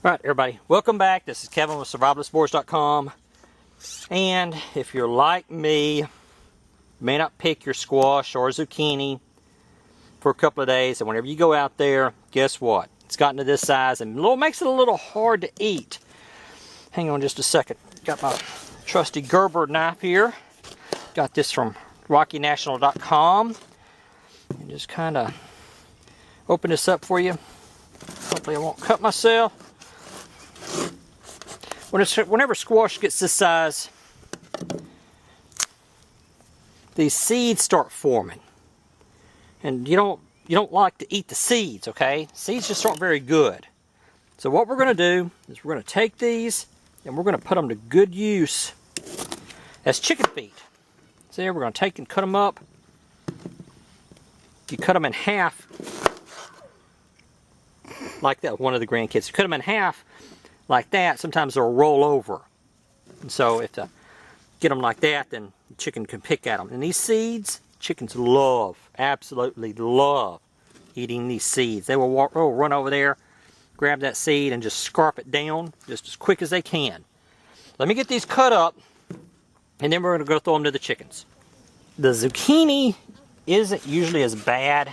Alright everybody, welcome back. This is Kevin with survivalistboards.com. And if you're like me, you may not pick your squash or zucchini for a couple of days, and whenever you go out there, guess what? It's gotten to this size and makes it a little hard to eat. Hang on just a second. Got my trusty Gerber knife here. Got this from RockyNational.com. And just kind of open this up for you. Hopefully I won't cut myself. Whenever squash gets this size, these seeds start forming, and you don't like to eat the seeds. Okay, seeds just aren't very good. So what we're going to do is we're going to take these and we're going to put them to good use as chicken feed. So here we're going to take and cut them up. You cut them in half like that. One of the grandkids, you cut them in half like that, sometimes they'll roll over. And so if to get them like that, then the chicken can pick at them. And these seeds, chickens love, absolutely love eating these seeds. They will run over there, grab that seed, and just scarf it down just as quick as they can. Let me get these cut up, and then we're going to go throw them to the chickens. The zucchini isn't usually as bad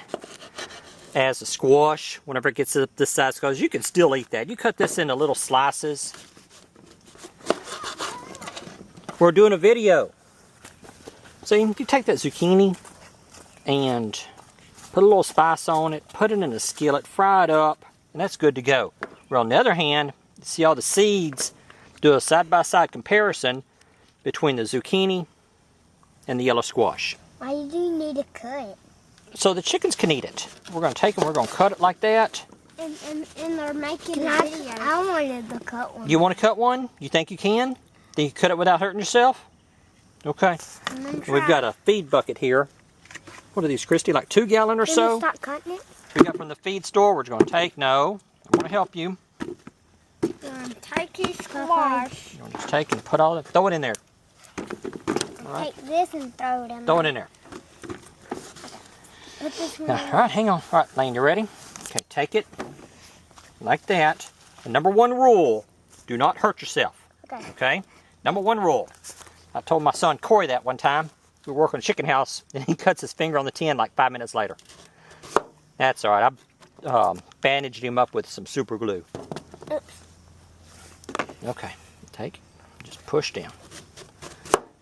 as a squash whenever it gets to this size, because you can still eat that. You cut this into little slices. We're doing a video. So you take that zucchini and put a little spice on it, put it in a skillet, fry it up, and that's good to go. Well, on the other hand, see all the seeds, do a side-by-side comparison between the zucchini and the yellow squash. Why do you need to cut it? So the chickens can eat it. We're going to take them, we're going to cut it like that. And they're making a video. I wanted to cut one. You want to cut one? You think you can? Think you can cut it without hurting yourself? Okay. We've got a feed bucket here. What are these, Christy? Like 2 gallon or so? Stop cutting it? We got from the feed store. We're going to take, no, I want to help you. Take your squash. You want to just take and put all it, throw it in there. All right. Take this and throw it in. Throw it in there. Put this one Now, all right, hang on. All right, Lane, you ready? Okay, take it like that. And number 1 rule, do not hurt yourself. Okay. Okay? Number 1 rule. I told my son Corey that one time. We were working in a chicken house, and he cuts his finger on the tin like 5 minutes later. That's all right. I bandaged him up with some super glue. Oops. Okay, take, just push down.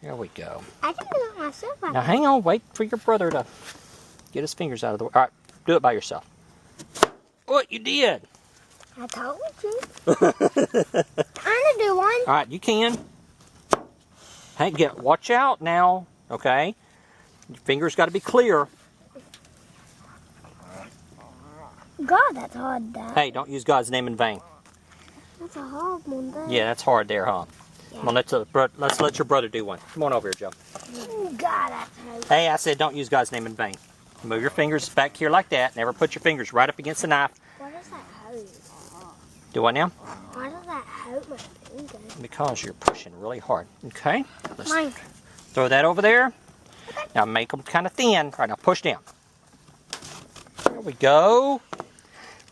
There we go. I can do it myself. Now hang on, wait for your brother to get his fingers out of the way. All right, do it by yourself. What you did? I told you. Trying to do one. All right, you can. Hey, watch out now, okay? Your fingers got to be clear. God, that's hard. Hey, don't use God's name in vain. That's a hard one. Though. Yeah, that's hard there, huh? Yeah. Come on, let's let your brother do one. Come on over here, Joe. God, that's hard. Hey, I said don't use God's name in vain. Move your fingers back here like that. Never put your fingers right up against the knife. Why does that hurt? Do what now? Why does that hurt my finger? Because you're pushing really hard. Okay. Let's Mine. throw that over there. Now make them kind of thin. All right, now push down. There we go.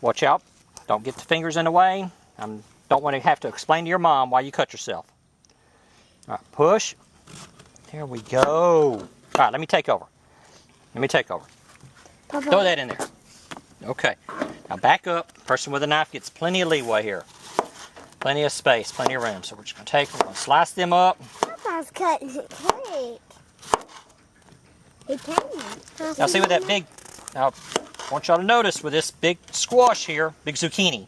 Watch out. Don't get the fingers in the way. Don't want to have to explain to your mom why you cut yourself. All right, push. There we go. All right, let me take over. Let me take over. Papa. Throw that in there. Okay. Now back up. Person with a knife gets plenty of leeway here. Plenty of space, plenty of room. So we're just going to we're going to slice them up. Papa's cutting it quick. He can. Now see with that big, now I want y'all to notice with this big squash here, big zucchini,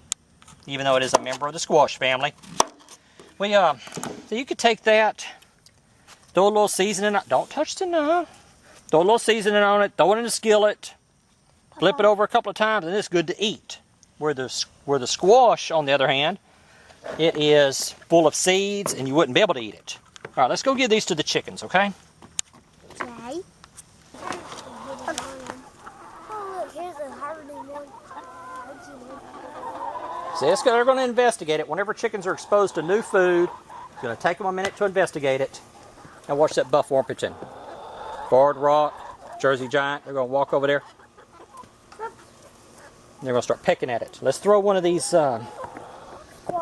even though it is a member of the squash family, so you could take that, throw a little seasoning, don't touch the knife, throw a little seasoning on it, throw it in the skillet, flip it over a couple of times, and it's good to eat. Where the squash, on the other hand, it is full of seeds and you wouldn't be able to eat it. All right, let's go give these to the chickens, okay? Okay. Oh, look, here's a hardy one. So they're going to investigate it. Whenever chickens are exposed to new food, it's going to take them a minute to investigate it. Now watch that buff Orpington. Barred Rock, Jersey Giant, they're going to walk over there. They're going to start pecking at it. Let's throw one of these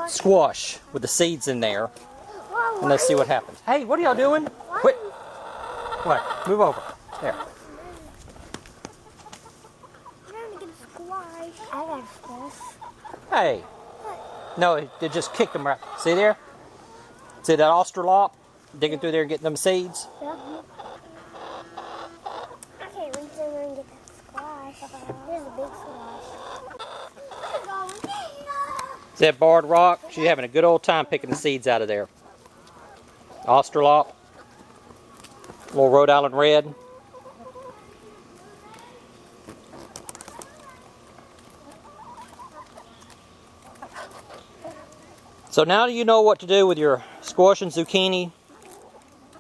squash with the seeds in there. Whoa, And let's see what happens. Hey, what are y'all doing? Quit. What? Move over. There. I'm trying to get a squash. I got a squash. Hey. No, it just kicked them right. See there? See that Australorp digging through there and getting them seeds? Yep. I can't reach over and get that squash. Here's a big squash. See that barred rock? She's having a good old time picking the seeds out of there. Australorp. Little Rhode Island Red. So now you know what to do with your squash and zucchini.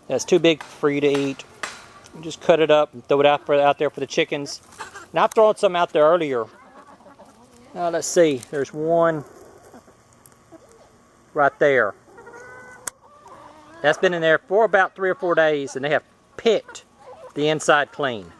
That's too big for you to eat. You just cut it up and throw it out there for the chickens. Now I've thrown some out there earlier. Now let's see. There's one right there. That's been in there for about 3 or 4 days, and they have picked the inside clean.